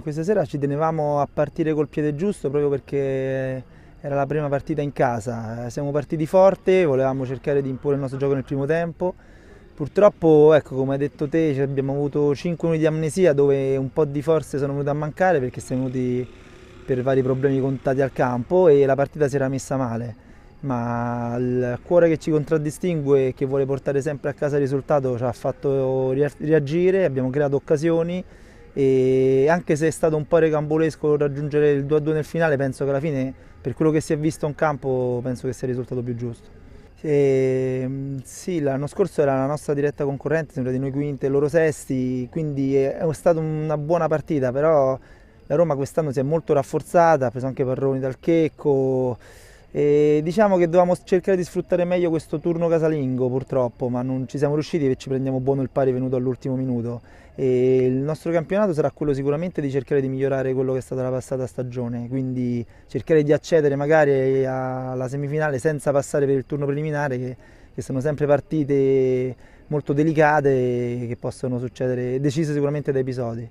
questa sera ci tenevamo a partire col piede giusto proprio perché era la prima partita in casa. Siamo partiti forte, volevamo cercare di imporre il nostro gioco nel primo tempo. Purtroppo, ecco, come hai detto te, abbiamo avuto 5 minuti di amnesia dove un po' di forze sono venute a mancare perché siamo venuti per vari problemi contati al campo e la partita si era messa male. Ma il cuore che ci contraddistingue e che vuole portare sempre a casa il risultato ci ha fatto reagire, abbiamo creato occasioni e anche se è stato un po' recambolesco raggiungere il 2-2 nel finale, penso che alla fine, per quello che si è visto in campo, penso che sia il risultato più giusto. Sì, l'anno scorso era la nostra diretta concorrente, siamo stati noi quinti e loro sesti, quindi è stata una buona partita, però la Roma quest'anno si è molto rafforzata, ha preso anche palloni dal Checco e diciamo che dovevamo cercare di sfruttare meglio questo turno casalingo purtroppo, ma non ci siamo riusciti e ci prendiamo buono il pari venuto all'ultimo minuto. E il nostro campionato sarà quello sicuramente di cercare di migliorare quello che è stata la passata stagione, quindi cercare di accedere magari alla semifinale senza passare per il turno preliminare, che sono sempre partite molto delicate che possono succedere, decise sicuramente da episodi.